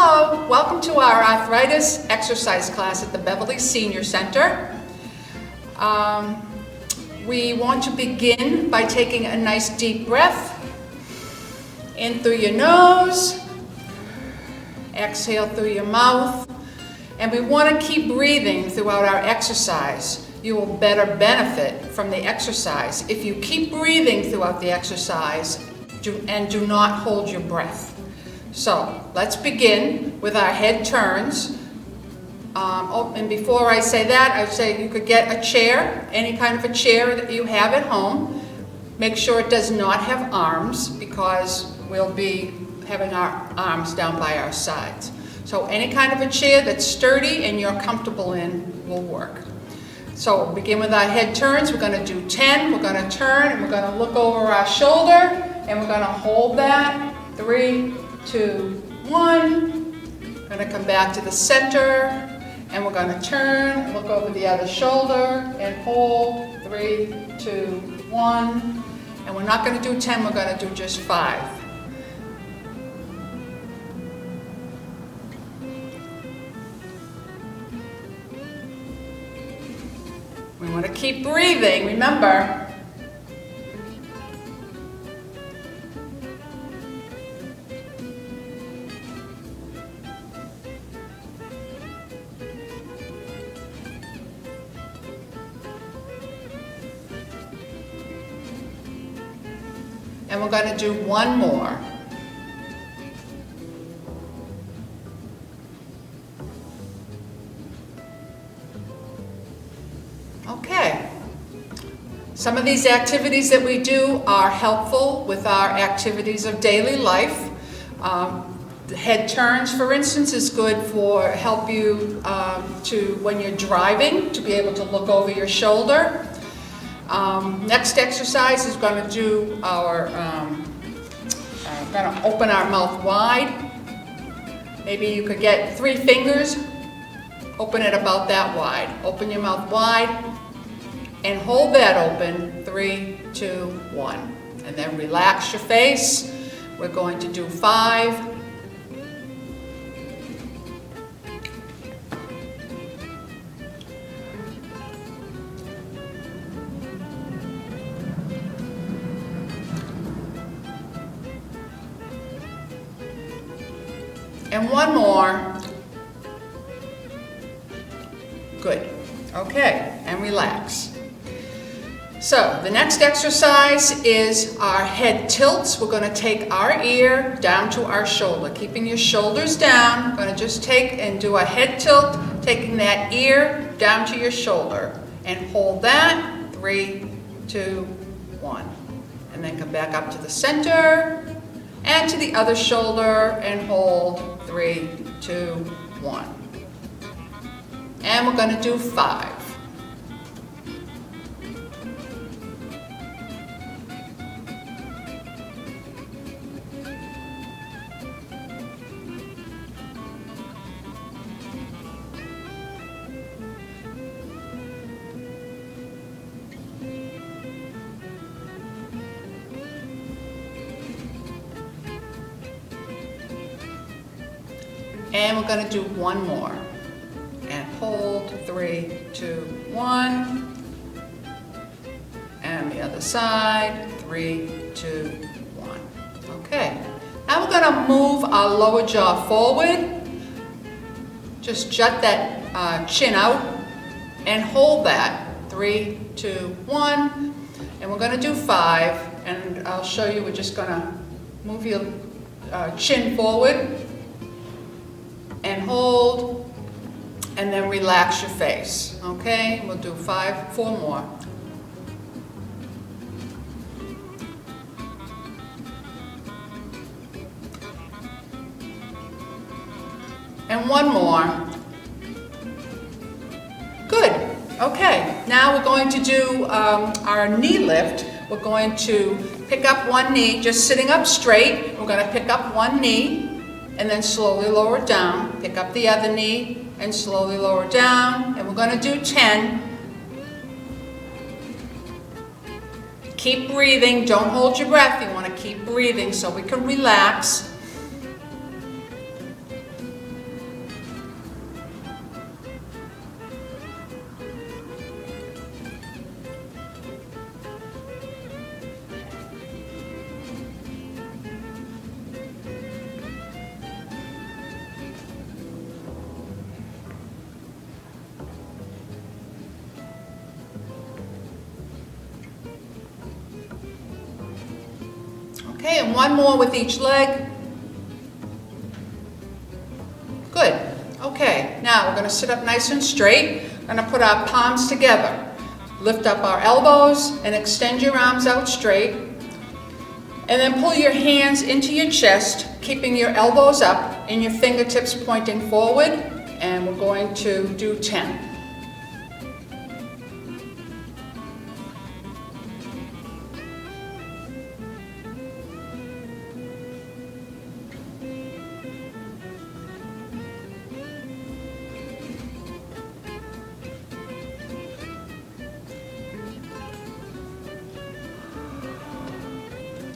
Hello, welcome to our Arthritis Exercise class at the Beverly Senior Center. We want to begin by taking a nice deep breath in through your nose, exhale through your mouth, and we want to keep breathing throughout our exercise. You will better benefit from the exercise if you keep breathing throughout the exercise and do not hold your breath. So let's begin with our head turns. And before I say that, I would say you could get a chair, any kind of a chair that you have at home. Make sure it does not have arms because we'll be having our arms down by our sides. So any kind of a chair that's sturdy and you're comfortable in will work. So we'll begin with our head turns. We're going to do 10. We're going to turn and we're going to look over our shoulder and we're going to hold that. 3, 2, 1. We're going to come back to the center and we're going to turn, look over the other shoulder and hold. 3, 2, 1. And we're not going to do 10, we're going to do just 5. We want to keep breathing, remember. And we're going to do one more. Okay. Some of these activities that we do are helpful with our activities of daily life. The head turns, for instance, is good for help you when you're driving, to be able to look over your shoulder. Next exercise is going to do our, going to open our mouth wide. Maybe you could get 3 fingers, open it about that wide. Open your mouth wide and hold that open. 3, 2, 1. And then relax your face. We're going to do 5. And one more. Good. Okay, and relax. So the next exercise is our head tilts. We're going to take our ear down to our shoulder, keeping your shoulders down. We're going to just take and do a head tilt, taking that ear down to your shoulder. And hold that. 3, 2, 1. And then come back up to the center and to the other shoulder and hold. 3, 2, 1. And we're going to do 5. And we're going to do one more. And hold. 3, 2, 1. And the other side. 3, 2, 1. Okay. Now we're going to move our lower jaw forward. Just jut that chin out and hold that. 3, 2, 1. And we're going to do 5. And I'll show you. We're just going to move your chin forward. And hold, and then relax your face. Okay, we'll do 4 more. And one more. Good. Okay, now we're going to do our knee lift. We're going to pick up one knee, just sitting up straight. We're going to pick up one knee. And then slowly lower it down. Pick up the other knee and slowly lower it down. And we're going to do 10. Keep breathing. Don't hold your breath. You want to keep breathing so we can relax. Okay, and one more with each leg. Good. Okay, now we're going to sit up nice and straight. We're going to put our palms together. Lift up our elbows and extend your arms out straight. And then pull your hands into your chest, keeping your elbows up and your fingertips pointing forward. And we're going to do 10.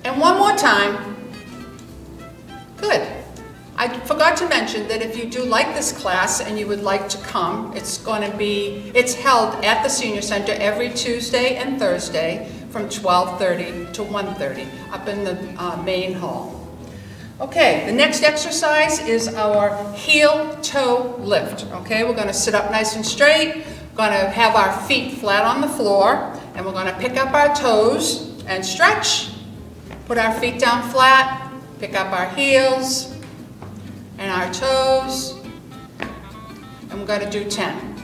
And one more time. Good. I forgot to mention that if you do like this class and you would like to come, it's held at the Senior Center every Tuesday and Thursday from 12:30 to 1:30 up in the main hall. Okay, the next exercise is our heel-toe lift. Okay, we're going to sit up nice and straight. We're going to have our feet flat on the floor, and we're going to pick up our toes and stretch. Put our feet down flat, pick up our heels and our toes, and we're going to do 10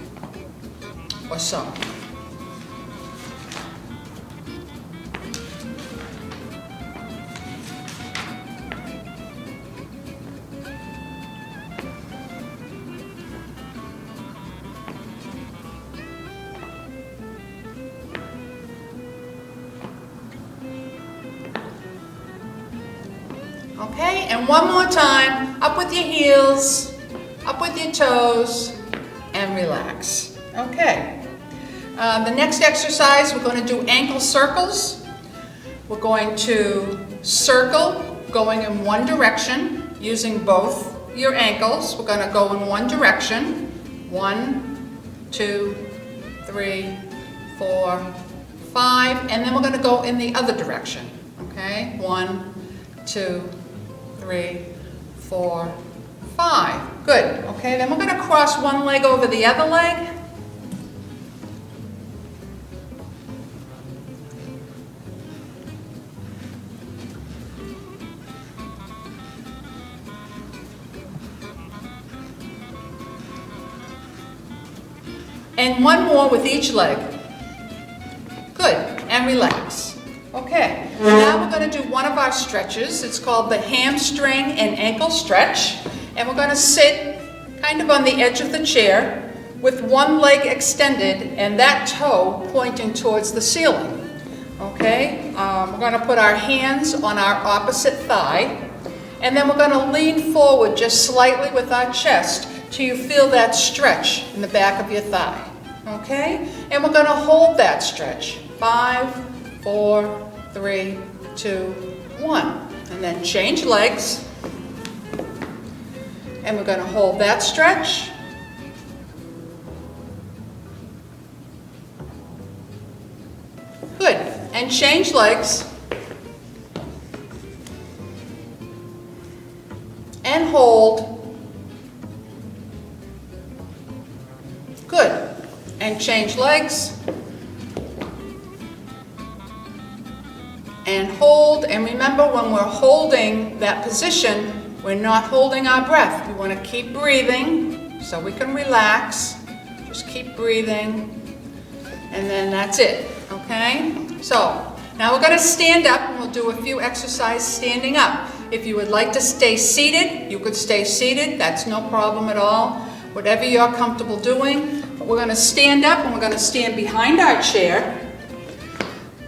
or so. Okay, and one more time, up with your heels, up with your toes, and relax. Okay, the next exercise, we're going to do ankle circles. We're going to circle going in one direction using both your ankles. We're going to go in one direction. 1, 2, 3, 4, 5, and then we're going to go in the other direction. Okay, 1, 2, 3, 4, 5. Good. Okay, then we're going to cross one leg over the other leg. And one more with each leg. Good. And relax. Okay, now we're going to do one of our stretches. It's called the hamstring and ankle stretch. And we're going to sit kind of on the edge of the chair with one leg extended and that toe pointing towards the ceiling. Okay, we're going to put our hands on our opposite thigh. And then we're going to lean forward just slightly with our chest till you feel that stretch in the back of your thigh. Okay, and we're going to hold that stretch. 5, 4, 3, 2, 1. And then change legs. And we're going to hold that stretch. Good. And change legs. And hold. Good. And change legs. And hold, and remember when we're holding that position, we're not holding our breath. We want to keep breathing so we can relax. Just keep breathing, and then that's it, okay? So, now we're going to stand up, and we'll do a few exercises standing up. If you would like to stay seated, you could stay seated. That's no problem at all. Whatever you're comfortable doing. But we're going to stand up, and we're going to stand behind our chair,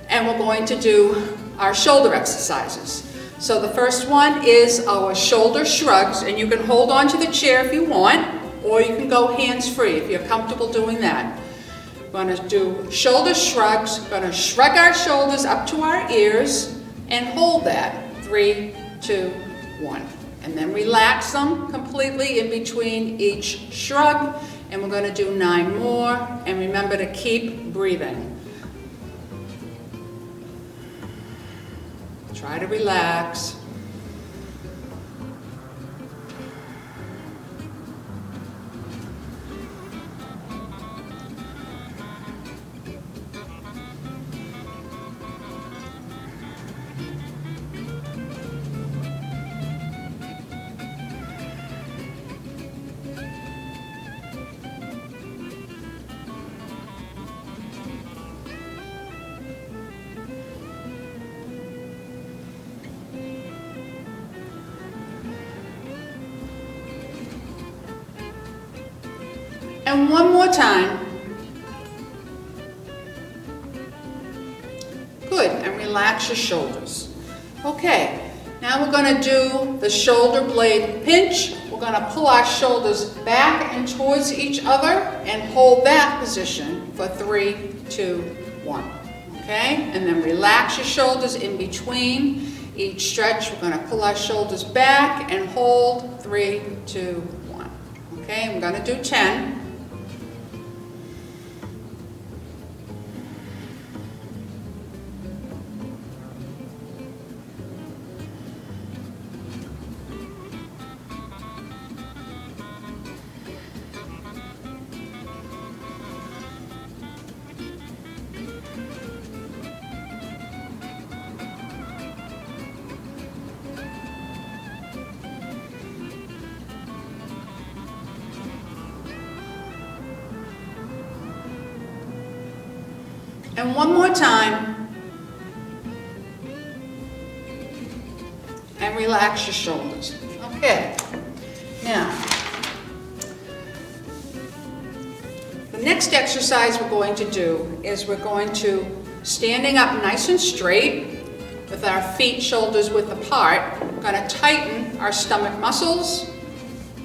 and we're going to do our shoulder exercises. So the first one is our shoulder shrugs, and you can hold on to the chair if you want, or you can go hands-free if you're comfortable doing that. We're going to do shoulder shrugs. We're going to shrug our shoulders up to our ears and hold that. 3, 2, 1. And then relax them completely in between each shrug. And we're going to do 9 more. And remember to keep breathing. Try to relax. And one more time. Good, and relax your shoulders. Okay, now we're going to do the shoulder blade pinch. We're going to pull our shoulders back and towards each other and hold that position for 3, 2, 1. Okay, and then relax your shoulders in between each stretch. We're going to pull our shoulders back and hold 3, 2, 1. Okay, I'm going to do 10. And one more time. And relax your shoulders. Okay. Now, the next exercise we're going to do is we're going to, standing up nice and straight with our feet shoulders width apart, we're going to tighten our stomach muscles.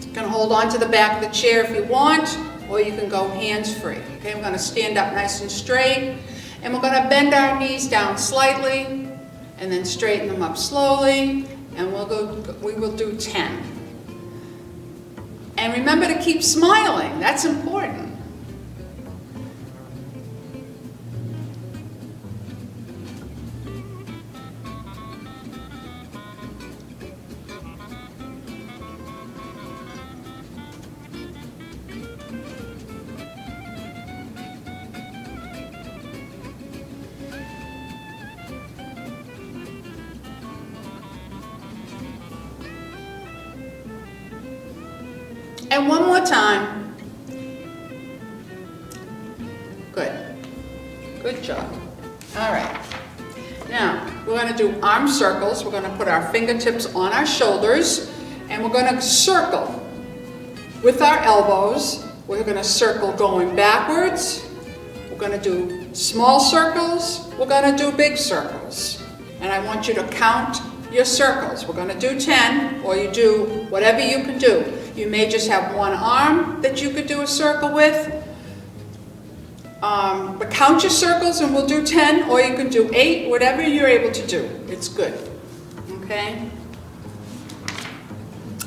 You can hold on to the back of the chair if you want, or you can go hands-free. Okay, we're going to stand up nice and straight. And we're going to bend our knees down slightly and then straighten them up slowly, and we will do 10. And remember to keep smiling. That's important. And one more time. Good. Good job. All right. Now, we're going to do arm circles. We're going to put our fingertips on our shoulders, and we're going to circle with our elbows. We're going to circle going backwards. We're going to do small circles. We're going to do big circles. And I want you to count your circles. We're going to do 10, or you do whatever you can do. You may just have one arm that you could do a circle with. But count your circles and we'll do 10, or you can do 8, whatever you're able to do. It's good. Okay?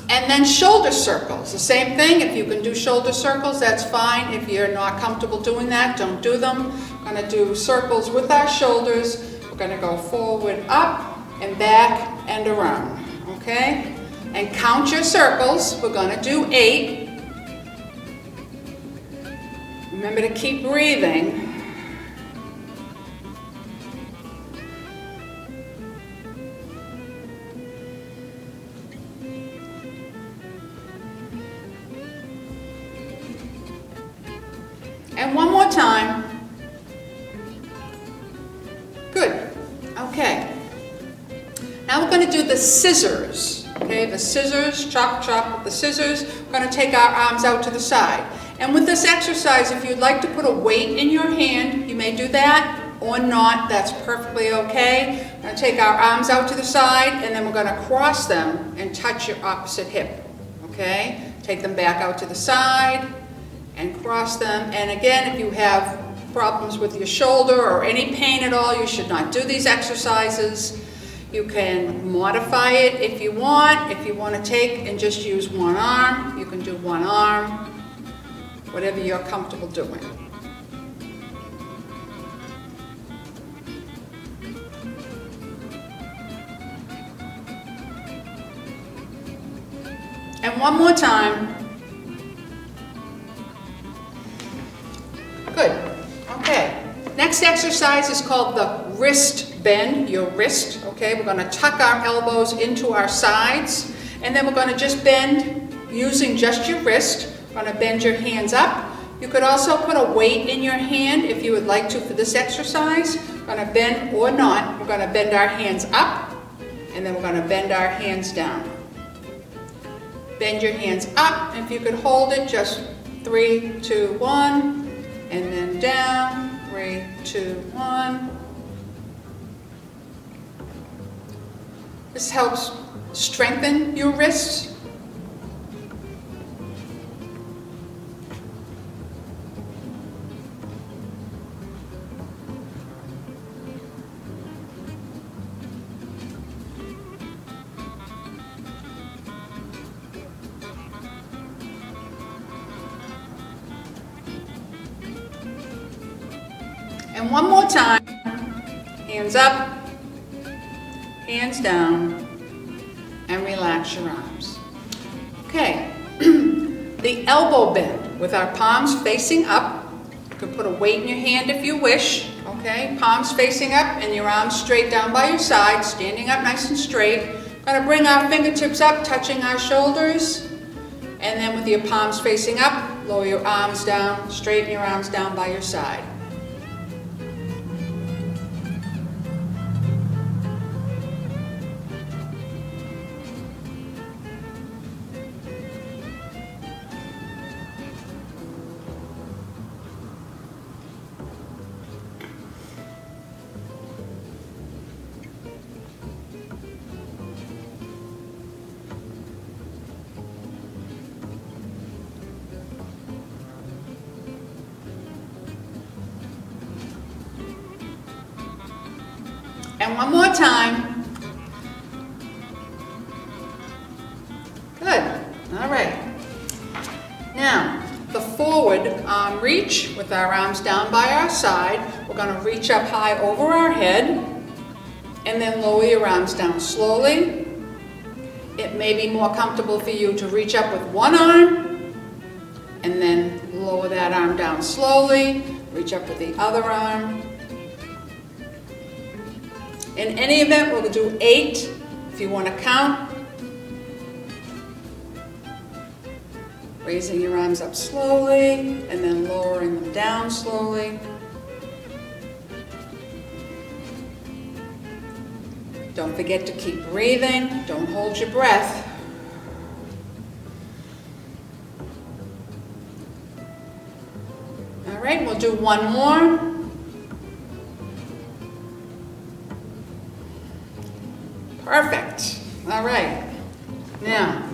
And then shoulder circles. The same thing. If you can do shoulder circles, that's fine. If you're not comfortable doing that, don't do them. We're going to do circles with our shoulders. We're going to go forward, up, and back, and around. Okay? And count your circles. We're going to do 8. Remember to keep breathing. And one more time. Good. Okay. Now we're going to do the scissors. Okay, the scissors, chop, chop with the scissors. We're going to take our arms out to the side. And with this exercise, if you'd like to put a weight in your hand, you may do that or not. That's perfectly okay. We're going to take our arms out to the side, and then we're going to cross them and touch your opposite hip. Okay? Take them back out to the side and cross them. And again, if you have problems with your shoulder or any pain at all, you should not do these exercises. You can modify it if you want. If you want to take and just use one arm, you can do one arm, whatever you're comfortable doing. And one more time. Good. Okay. Next exercise is called the wrist bend, your wrist. Okay, we're going to tuck our elbows into our sides, and then we're going to just bend using just your wrist. We're going to bend your hands up. You could also put a weight in your hand if you would like to for this exercise. We're going to bend or not. We're going to bend our hands up, and then we're going to bend our hands down. Bend your hands up. If you could hold it, just 3, 2, 1, and then down, 3, 2, 1. This helps strengthen your wrists. And one more time, hands up, hands down, and relax your arms. Okay, the elbow bend with our palms facing up. You can put a weight in your hand if you wish, okay? Palms facing up and your arms straight down by your side, standing up nice and straight. Gonna bring our fingertips up, touching our shoulders, and then with your palms facing up, lower your arms down, straighten your arms down by your side. And one more time. Good. All right. Now, the forward arm reach with our arms down by our side. We're going to reach up high over our head and then lower your arms down slowly. It may be more comfortable for you to reach up with one arm and then lower that arm down slowly. Reach up with the other arm. In any event, we'll do 8 if you want to count. Raising your arms up slowly and then lowering them down slowly. Don't forget to keep breathing. Don't hold your breath. All right, we'll do one more. Perfect. All right. Now,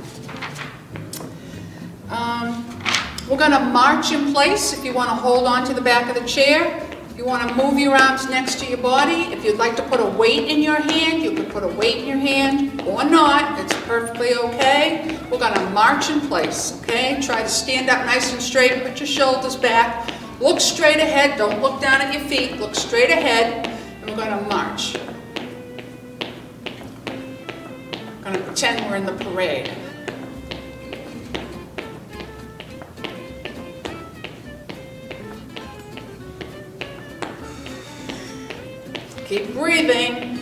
we're going to march in place. If you want to hold on to the back of the chair, if you want to move your arms next to your body, if you'd like to put a weight in your hand, you can put a weight in your hand or not. It's perfectly okay. We're going to march in place, okay? Try to stand up nice and straight. Put your shoulders back. Look straight ahead. Don't look down at your feet. Look straight ahead, and we're going to march. We're going to pretend we're in the parade. Keep breathing.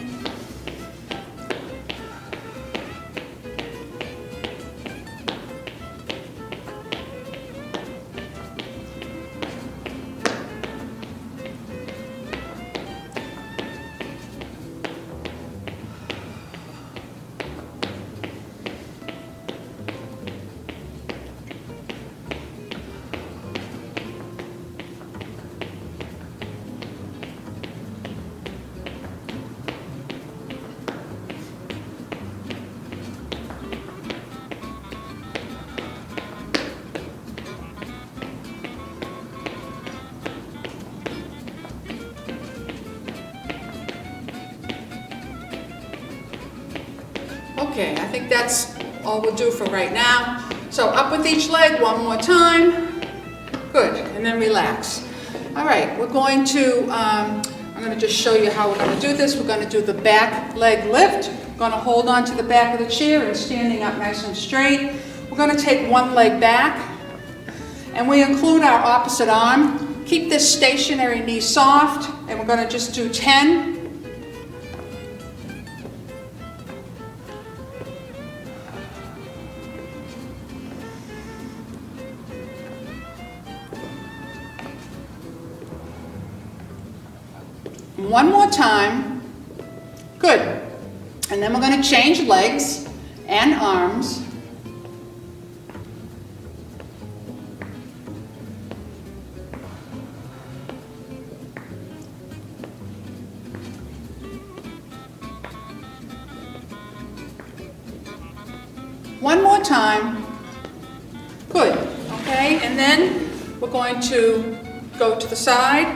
Okay, I think that's all we'll do for right now. So up with each leg one more time. Good, and then relax. All right, we're going to, I'm going to just show you how we're going to do this. We're going to do the back leg lift. We're going to hold on to the back of the chair and standing up nice and straight. We're going to take one leg back, and we include our opposite arm. Keep this stationary knee soft, and we're going to just do 10. One more time. Good. And then we're going to change legs and arms. One more time. Good. Okay, and then we're going to go to the side.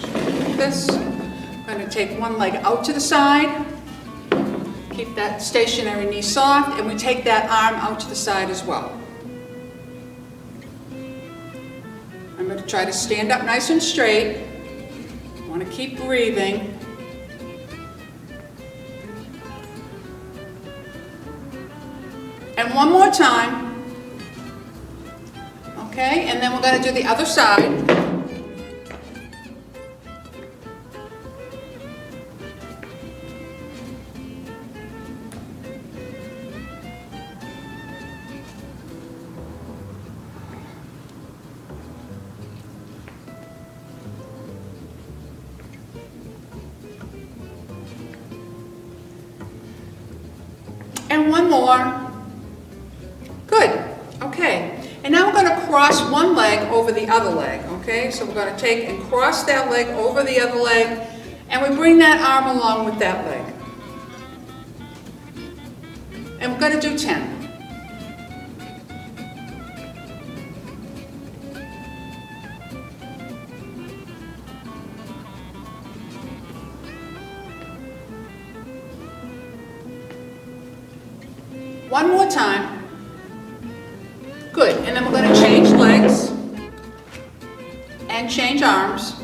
Like this. I'm going to take one leg out to the side. Keep that stationary knee soft, and we take that arm out to the side as well. I'm going to try to stand up nice and straight. I want to keep breathing. And one more time. Okay, and then we're going to do the other side. And one more. Good. Okay. And now we're going to cross one leg over the other leg. Okay? So we're going to take and cross that leg over the other leg, and we bring that arm along with that leg. And we're going to do 10. One more time. Good. And then we're going to change legs and change arms.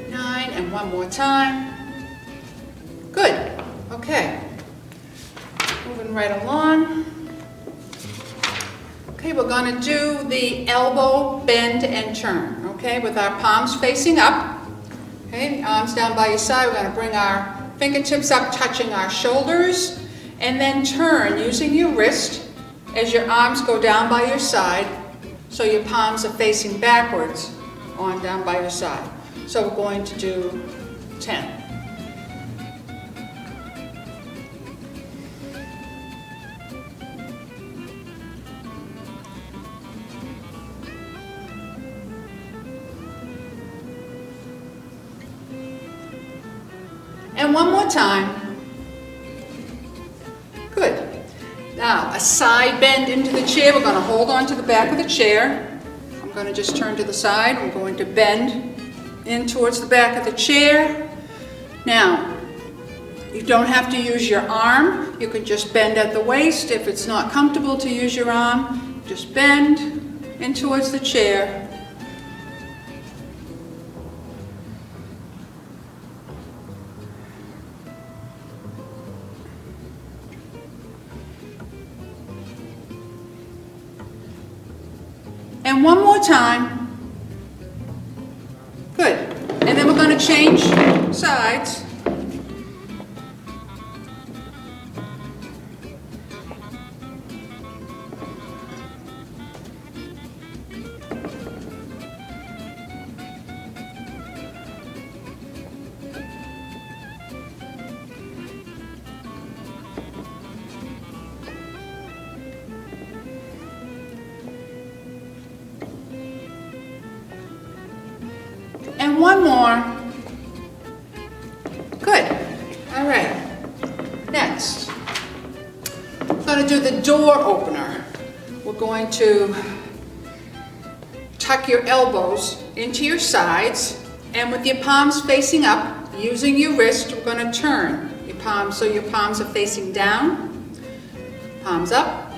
Nine, and one more time. Good. Okay. Moving right along. Okay, we're going to do the elbow bend and turn, okay, with our palms facing up. Okay, the arms down by your side. We're going to bring our fingertips up, touching our shoulders, and then turn using your wrist as your arms go down by your side, so your palms are facing backwards on down by your side. So we're going to do 10. And one more time. Good. Now, a side bend into the chair. We're going to hold on to the back of the chair. I'm going to just turn to the side. I'm going to bend in towards the back of the chair. Now, you don't have to use your arm. You can just bend at the waist. If it's not comfortable to use your arm, just bend in towards the chair. And one more time. Good. And then we're going to change sides. And one more. Good. All right. Next, we're going to do the door opener. We're going to tuck your elbows into your sides, and with your palms facing up, using your wrist, we're going to turn your palms so your palms are facing down. Palms up,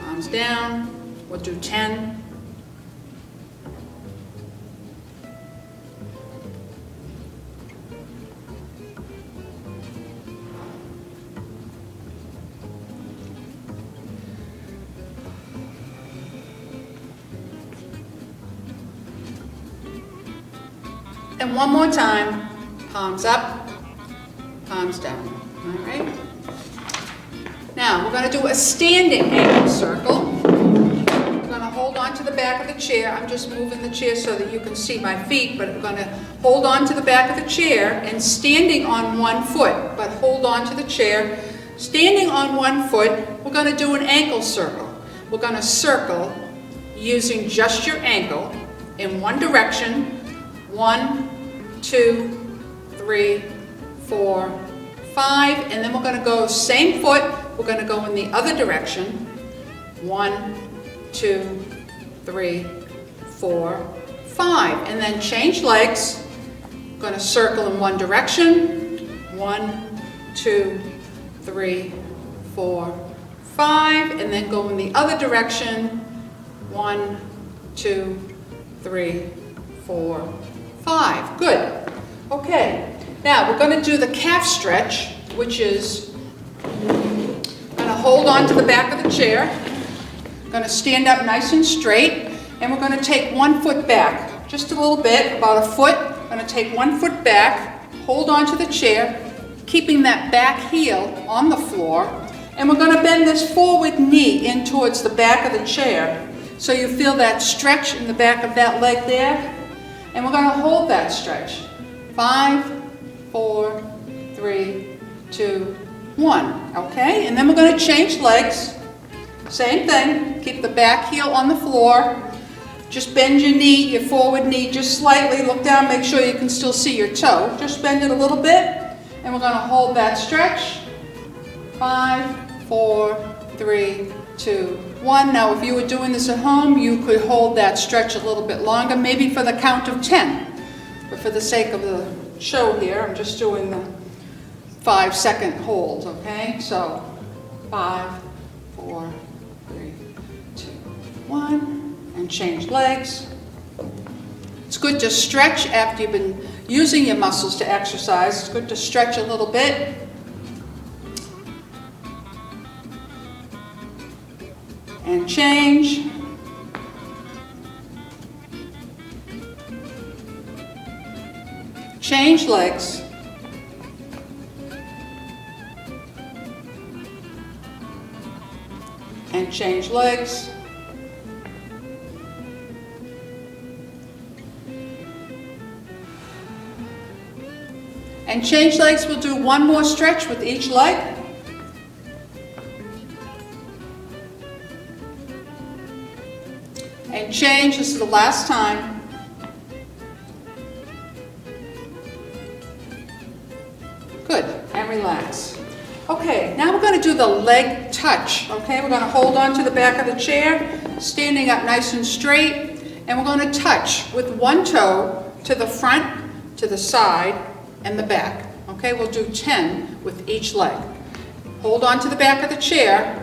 palms down. We'll do 10. And one more time, palms up, palms down, all right? Now, we're going to do a standing ankle circle. We're going to hold on to the back of the chair. I'm just moving the chair so that you can see my feet, but we're going to hold on to the back of the chair and standing on one foot, but hold on to the chair Standing on one foot, we're going to do an ankle circle. We're going to circle using just your ankle in one direction. 1, 2, 3, 4, 5, and then we're going to go same foot. We're going to go in the other direction. 1, 2, 3, 4, 5, and then change legs. We're going to circle in one direction. 1, 2, 3, 4, 5, and then go in the other direction. 1, 2, 3, 4, 5. Good. Okay. Now we're going to do the calf stretch, which is going to hold on to the back of the chair. Going to stand up nice and straight, and we're going to take one foot back, just a little bit, about a foot. Going to take one foot back, hold on to the chair, keeping that back heel on the floor, and we're going to bend this forward knee in towards the back of the chair, so you feel that stretch in the back of that leg there, and we're going to hold that stretch. 5, 4, 3, 2, 1. Okay, and then we're going to change legs. Same thing, keep the back heel on the floor. Just bend your knee, your forward knee, just slightly. Look down, make sure you can still see your toe. Just bend it a little bit, and we're going to hold that stretch. 5, 4, 3, 2, 1. Now, if you were doing this at home, you could hold that stretch a little bit longer, maybe for the count of 10. But for the sake of the show here, I'm just doing the 5-second hold, okay? So, 5, 4, 3, 2, 1, and change legs. It's good to stretch after you've been using your muscles to exercise. It's good to stretch a little bit. And change. Change legs. And change legs. And change legs. We'll do one more stretch with each leg. And change. This is the last time. Good, and relax. Okay, now we're going to do the leg touch. Okay, we're going to hold on to the back of the chair, standing up nice and straight, and we're going to touch with one toe to the front, to the side, and the back. Okay, we'll do 10 with each leg. Hold on to the back of the chair.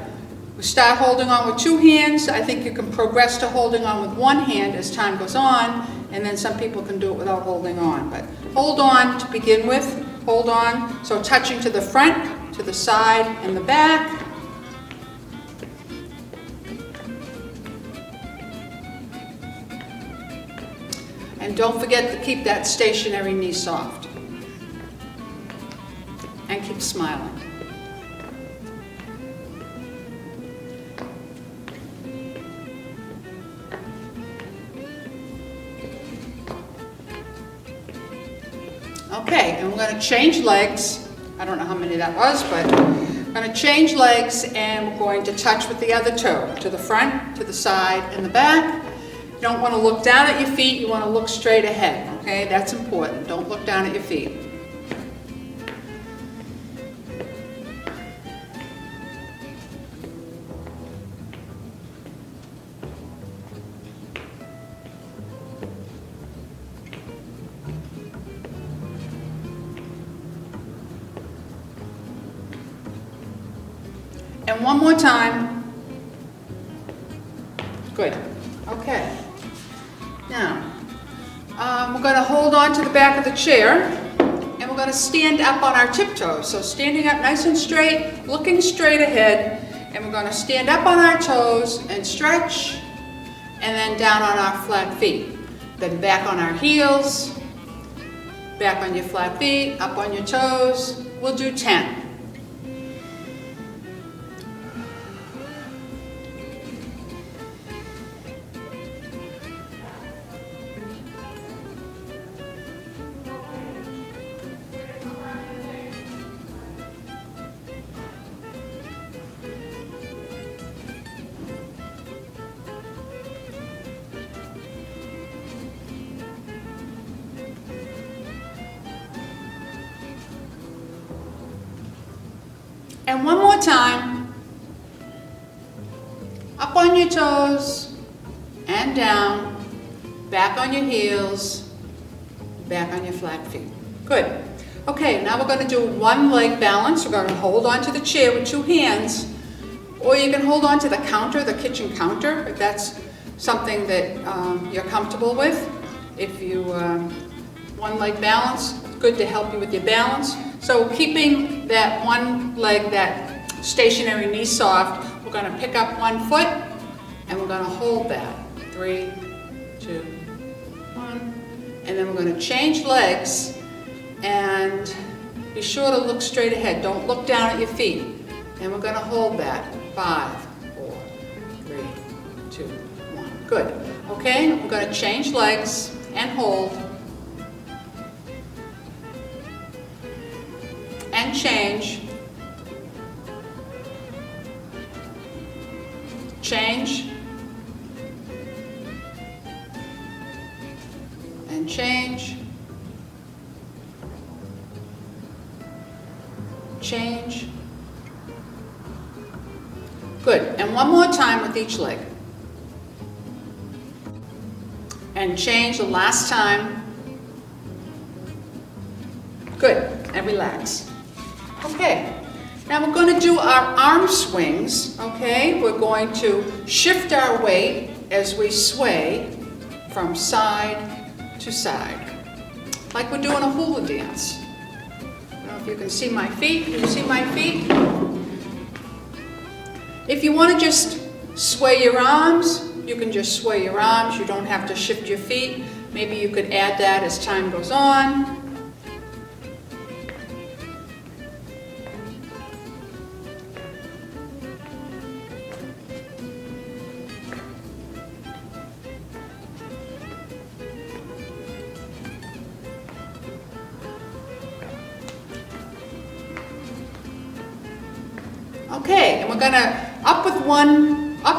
We start holding on with two hands. I think you can progress to holding on with one hand as time goes on, and then some people can do it without holding on. But hold on to begin with. Hold on. So touching to the front, to the side, and the back. And don't forget to keep that stationary knee soft. And keep smiling. Okay, and we're going to change legs. I don't know how many that was, but we're going to change legs, and we're going to touch with the other toe, to the front, to the side, and the back. You don't want to look down at your feet, you want to look straight ahead, okay? That's important. Don't look down at your feet. And one more time. Good. Okay. Now, we're going to hold on to the back of the chair, and we're going to stand up on our tiptoes. So standing up nice and straight, looking straight ahead, and we're going to stand up on our toes and stretch, and then down on our flat feet. Then back on our heels, back on your flat feet, up on your toes. We'll do 10. And one more time. Up on your toes and down. Back on your heels. Back on your flat feet. Good. Okay, now we're going to do one leg balance. We're going to hold onto the chair with two hands, or you can hold onto the counter, the kitchen counter, if that's something that you're comfortable with. If you, one leg balance, it's good to help you with your balance. So keeping that one leg, that stationary knee soft, we're going to pick up one foot and we're going to hold that. 3, 2, 1. And then we're going to change legs. And be sure to look straight ahead. Don't look down at your feet. And we're going to hold that. 5, 4, 3, 2, 1. Good. Okay, we're going to change legs and hold. And change. Change. And change. Change. Good. And one more time with each leg. And change the last time. Good. And relax. Okay. Now we're going to do our arm swings. Okay. We're going to shift our weight as we sway from side to side. Like we're doing a hula dance. If you can see my feet, can you see my feet? If you want to just sway your arms, you can just sway your arms. You don't have to shift your feet. Maybe you could add that as time goes on. Okay, and we're going to up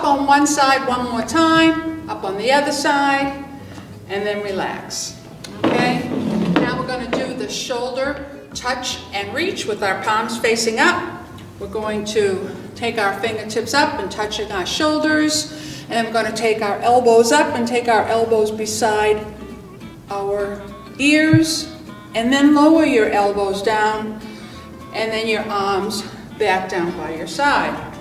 on one side one more time, up on the other side, and then relax. Okay, now we're going to do the shoulder touch and reach with our palms facing up. We're going to take our fingertips up and touching our shoulders, and then we're going to take our elbows up and take our elbows beside our ears, and then lower your elbows down, and then your arms back down by your side.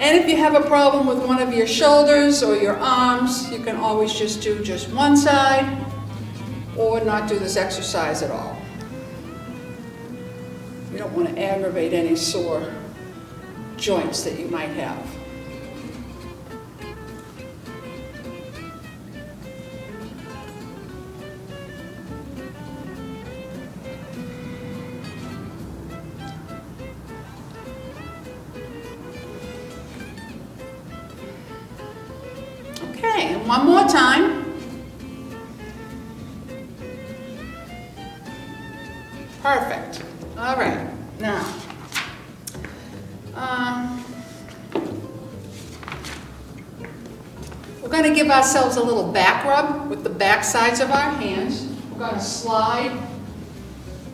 And if you have a problem with one of your shoulders or your arms, you can always just do just one side or not do this exercise at all. You don't want to aggravate any sore joints that you might have. Okay, and one more time. Perfect. All right, now, we're going to give ourselves a little back rub with the back sides of our hands. We're going to slide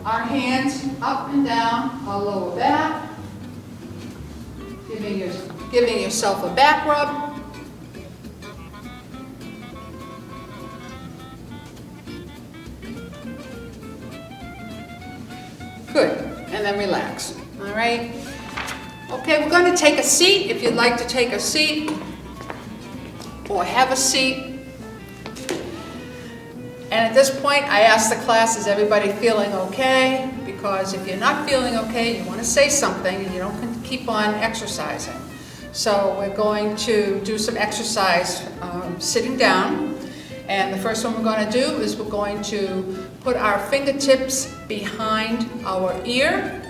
our hands up and down our lower back, giving yourself a back rub. Good, and then relax, all right? Okay, we're going to take a seat, if you'd like to take a seat, or have a seat. And at this point, I ask the class, is everybody feeling okay? Because if you're not feeling okay, you want to say something, and you don't keep on exercising. So we're going to do some exercise sitting down. And the first one we're going to do is we're going to put our fingertips behind our ear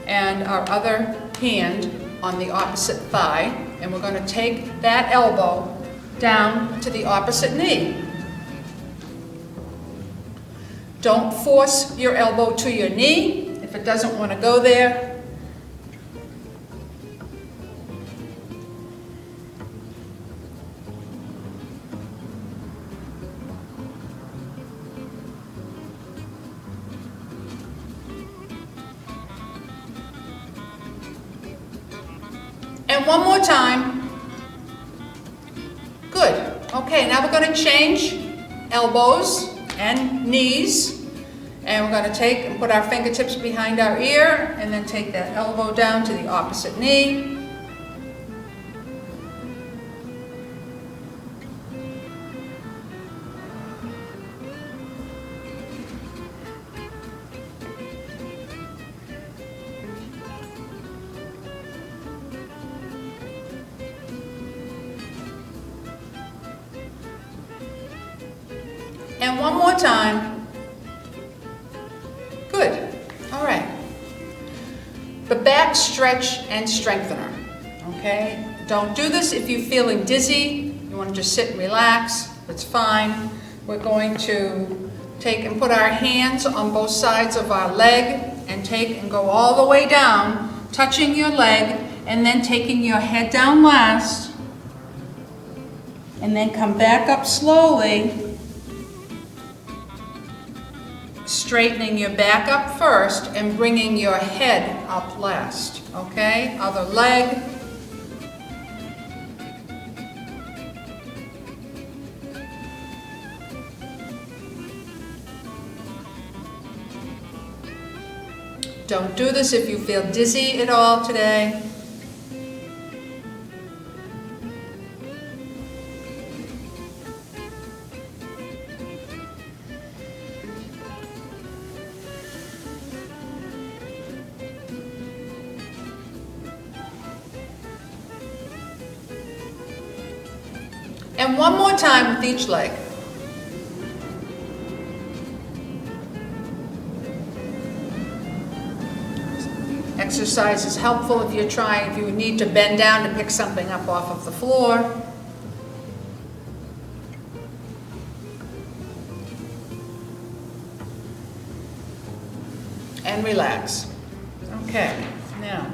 and our other hand on the opposite thigh. And we're going to take that elbow down to the opposite knee. Don't force your elbow to your knee if it doesn't want to go there. And one more time. Good. Okay, now we're going to change elbows and knees. And we're going to take and put our fingertips behind our ear and then take that elbow down to the opposite knee. And one more time. Good. All right. The back stretch and strengthener. Okay? Don't do this if you're feeling dizzy. You want to just sit and relax. That's fine. We're going to take and put our hands on both sides of our leg and take and go all the way down, touching your leg, and then taking your head down last. And then come back up slowly. Straightening your back up first and bringing your head up last, okay? Other leg. Don't do this if you feel dizzy at all today. And one more time with each leg. Exercise is helpful if you need to bend down to pick something up off of the floor. And relax. Okay, now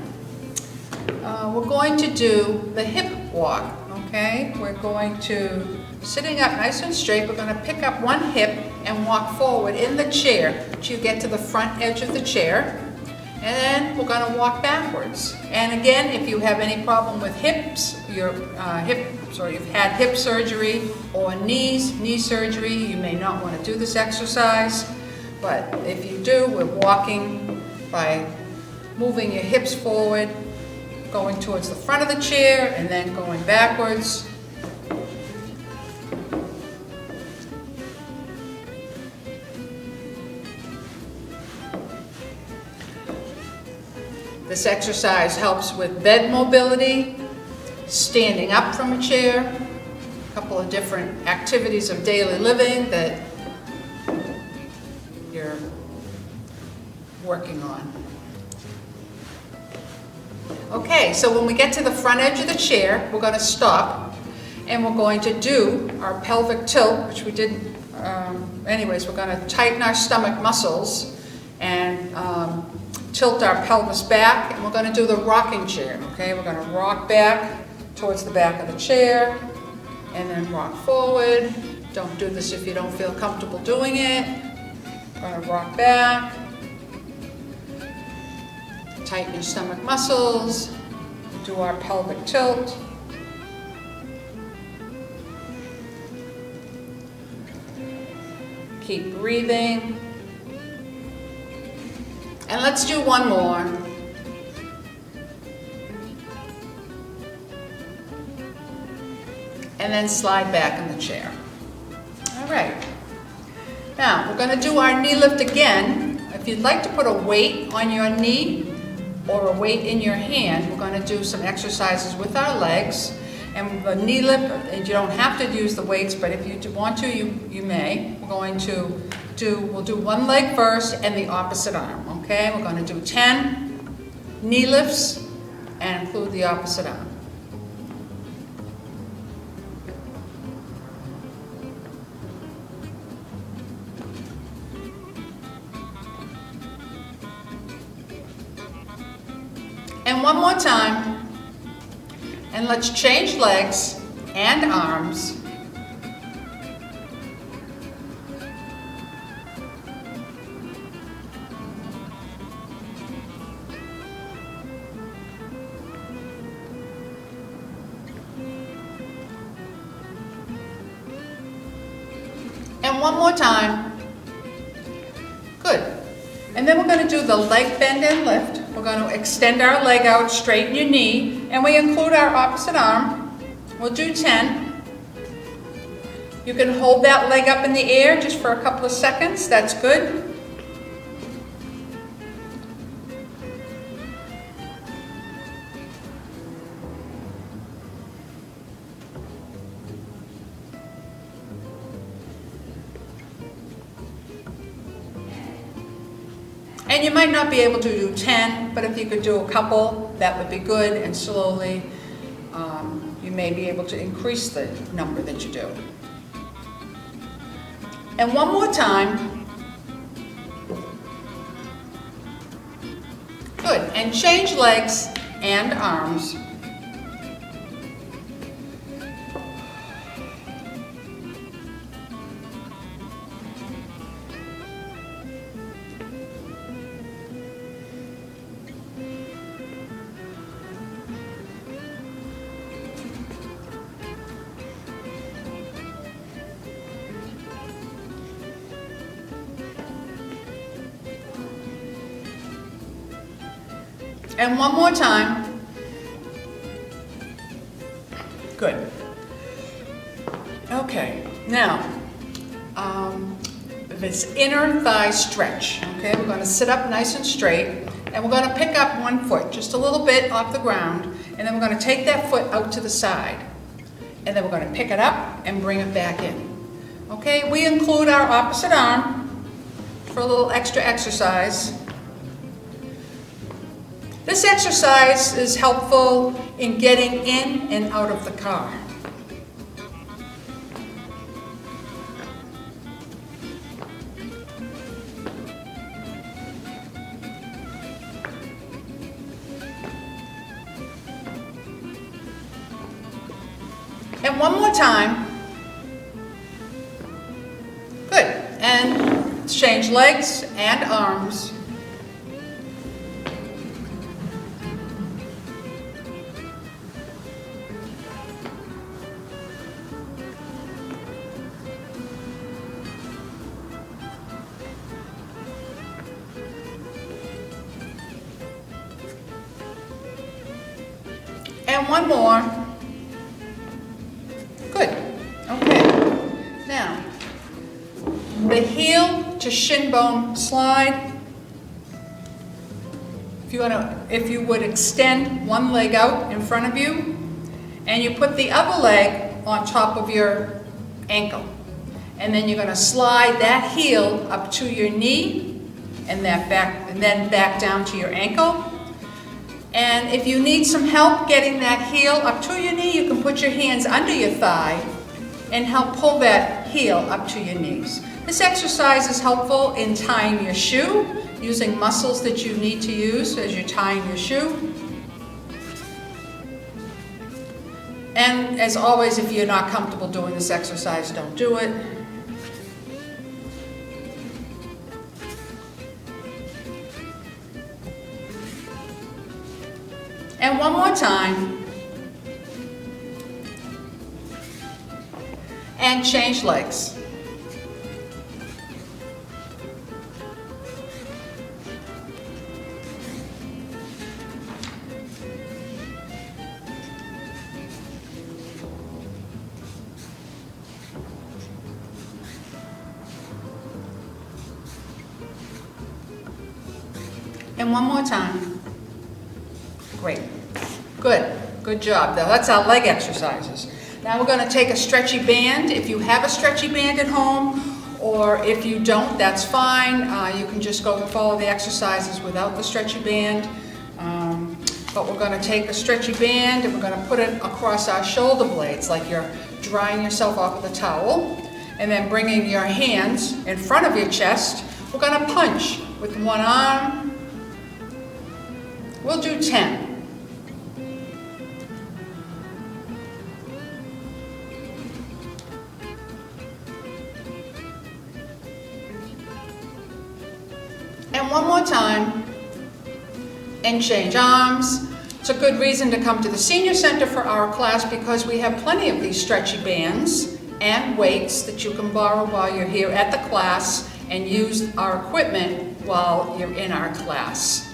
we're going to do the hip walk. Okay, we're going to, sitting up nice and straight, we're going to pick up one hip and walk forward in the chair until you get to the front edge of the chair. And then we're going to walk backwards. And again, if you have any problem with hips, you've had hip surgery or knee surgery, you may not want to do this exercise. But if you do, we're walking by moving your hips forward, going towards the front of the chair and then going backwards. This exercise helps with bed mobility, standing up from a chair, a couple of different activities of daily living that you're working on. Okay, so when we get to the front edge of the chair, we're going to stop and we're going to do our pelvic tilt, which we did anyways. We're going to tighten our stomach muscles and tilt our pelvis back, and we're going to do the rocking chair. Okay, we're going to rock back towards the back of the chair and then rock forward. Don't do this if you don't feel comfortable doing it. We're going to rock back. Tighten your stomach muscles, do our pelvic tilt. Keep breathing. And let's do one more. And then slide back in the chair. All right. Now, we're going to do our knee lift again. If you'd like to put a weight on your knee, or a weight in your hand, we're going to do some exercises with our legs. And the knee lift, and you don't have to use the weights, but if you want to, you may. We'll do one leg first and the opposite arm, okay? We're going to do 10 knee lifts and include the opposite arm. And one more time, and let's change legs and arms. And one more time. Good. And then we're going to do the leg bend and lift. We're going to extend our leg out, straighten your knee, and we include our opposite arm. We'll do 10. You can hold that leg up in the air just for a couple of seconds. That's good. And you might not be able to do 10, but if you could do a couple, that would be good, and slowly you may be able to increase the number that you do. And one more time. Good, and change legs and arms. And one more time. Good. Okay, now, this inner thigh stretch. Okay, we're going to sit up nice and straight, and we're going to pick up one foot, just a little bit off the ground, and then we're going to take that foot out to the side. And then we're going to pick it up and bring it back in. Okay, we include our opposite arm for a little extra exercise. This exercise is helpful in getting in and out of the car. And one more time. Good. And change legs and arms. And one more. Good. Okay. Now, the heel to shin bone slide. If you would extend one leg out in front of you, and you put the other leg on top of your ankle. And then you're going to slide that heel up to your knee, and then back down to your ankle. And if you need some help getting that heel up to your knee, you can put your hands under your thigh and help pull that heel up to your knees. This exercise is helpful in tying your shoe, using muscles that you need to use as you're tying your shoe. And as always, if you're not comfortable doing this exercise, don't do it. And one more time. And change legs. And one more time. Great. Good. Good job. Now that's our leg exercises. Now we're going to take a stretchy band. If you have a stretchy band at home, or if you don't, that's fine. You can just go and follow the exercises without the stretchy band. But we're going to take a stretchy band and we're going to put it across our shoulder blades like you're drying yourself off with a towel. And then bringing your hands in front of your chest, we're going to punch with one arm. We'll do 10. And one more time. And change arms. It's a good reason to come to the Senior Center for our class because we have plenty of these stretchy bands and weights that you can borrow while you're here at the class and use our equipment while you're in our class.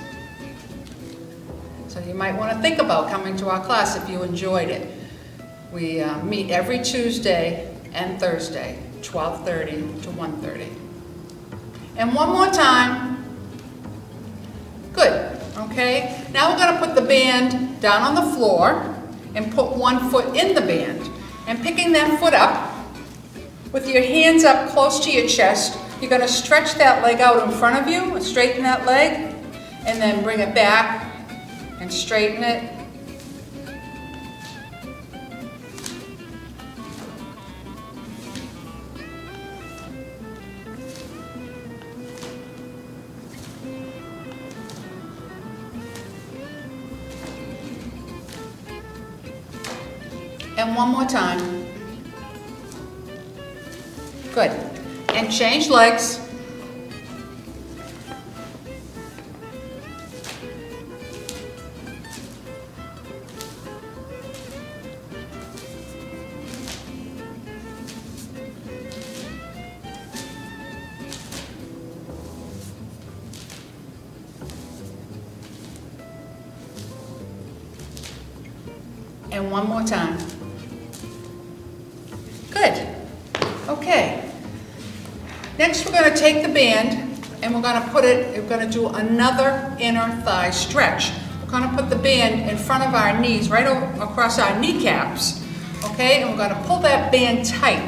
So you might want to think about coming to our class if you enjoyed it. We meet every Tuesday and Thursday, 12:30 to 1:30. And one more time. Good, okay? Now we're going to put the band down on the floor and put one foot in the band. And picking that foot up, with your hands up close to your chest, you're going to stretch that leg out in front of you and straighten that leg, and then bring it back and straighten it. And one more time. Good. And change legs. And one more time. Good. Okay. Next we're going to take the band and we're going to do another inner thigh stretch. We're going to put the band in front of our knees, right across our kneecaps. Okay, and we're going to pull that band tight.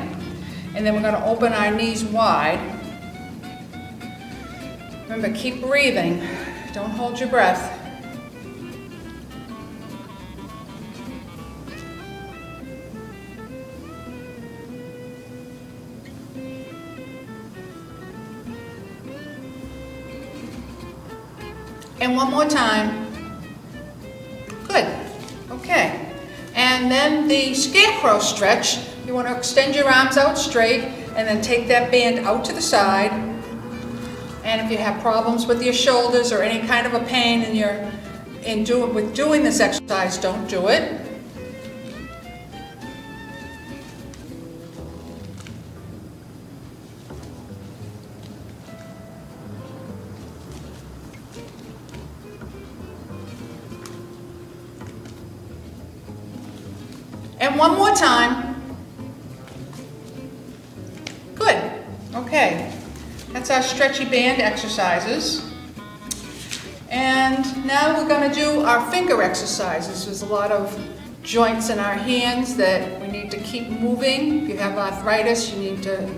And then we're going to open our knees wide. Remember, keep breathing. Don't hold your breath. And one more time. Good. Okay. And then the scarecrow stretch. You want to extend your arms out straight and then take that band out to the side. And if you have problems with your shoulders or any kind of a pain with doing this exercise, don't do it. And one more time. Good. Okay. That's our stretchy band exercises. And now we're going to do our finger exercises. There's a lot of joints in our hands that we need to keep moving. If you have arthritis, you need to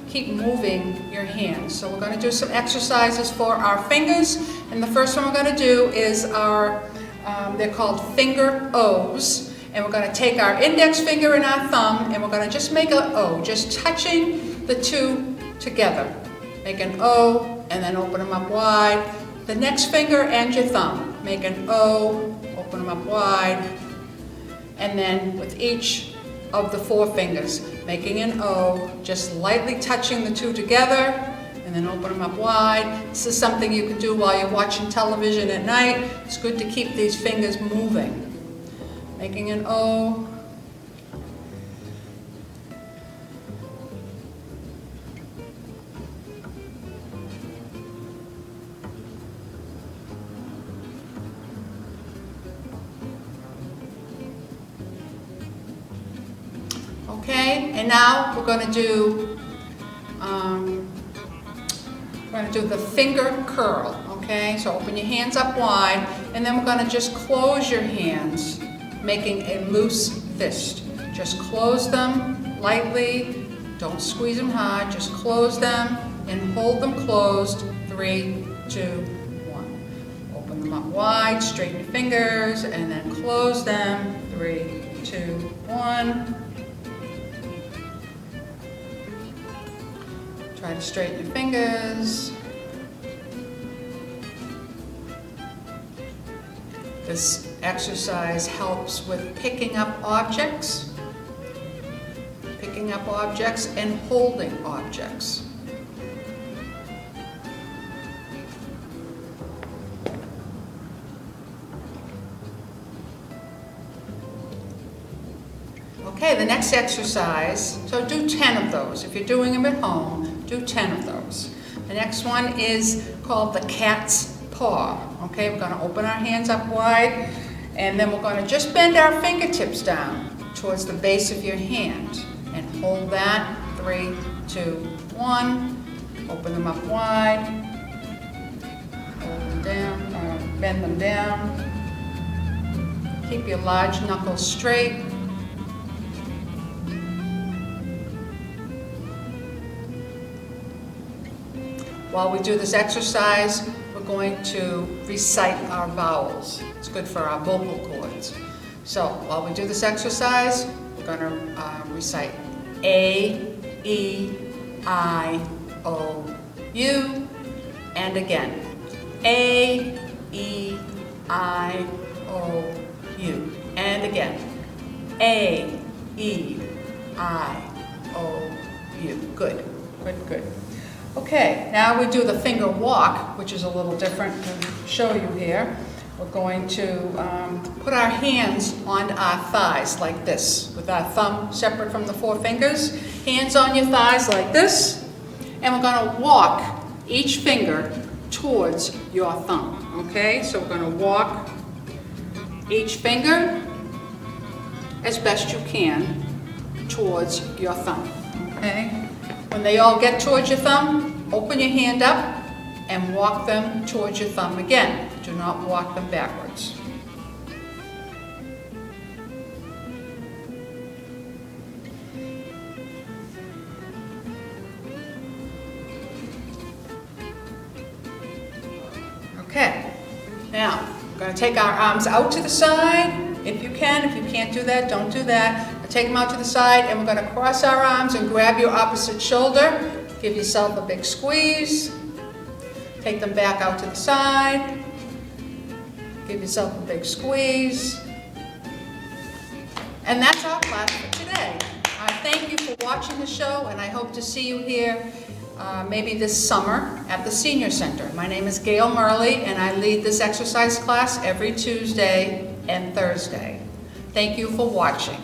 keep moving your hands. So we're going to do some exercises for our fingers. And the first one we're going to do is they're called finger O's. And we're going to take our index finger and our thumb, and we're going to just make an O, just touching the two together. Make an O, and then open them up wide. The next finger and your thumb. Make an O, open them up wide. And then with each of the four fingers, making an O, just lightly touching the two together, and then open them up wide. This is something you can do while you're watching television at night. It's good to keep these fingers moving. Making an O. Okay, and now we're going to do the finger curl. Okay, so open your hands up wide, and then we're going to just close your hands, making a loose fist. Just close them lightly. Don't squeeze them hard. Just close them and hold them closed. 3, 2, 1. Open them up wide. Straighten your fingers and then close them. 3, 2, 1. Try to straighten your fingers. This exercise helps with picking up objects and holding objects. Okay. Okay, the next exercise, so do 10 of those. If you're doing them at home, do 10 of those. The next one is called the cat's paw. Okay, we're going to open our hands up wide, and then we're going to just bend our fingertips down towards the base of your hand. And hold that, 3, 2, 1. Open them up wide. Hold them down, bend them down. Keep your large knuckles straight. While we do this exercise, we're going to recite our vowels. It's good for our vocal cords. So while we do this exercise, we're going to recite A, E, I, O, U, and again, A, E, I, O, U, and again, A, E, I, O, U. Good, good, good. Okay, now we do the finger walk, which is a little different to show you here. We're going to put our hands on our thighs like this, with our thumb separate from the 4 fingers. Hands on your thighs like this, and we're going to walk each finger towards your thumb. Okay, so we're going to walk each finger as best you can towards your thumb. Okay. When they all get towards your thumb, open your hand up and walk them towards your thumb again. Do not walk them backwards. Okay, now we're going to take our arms out to the side. If you can. If you can't do that, don't do that. Take them out to the side, and we're going to cross our arms and grab your opposite shoulder. Give yourself a big squeeze. Take them back out to the side. Give yourself a big squeeze. And that's our class for today. Thank you for watching the show, and I hope to see you here maybe this summer at the Senior Center. My name is Gail Murley, and I lead this exercise class every Tuesday and Thursday. Thank you for watching.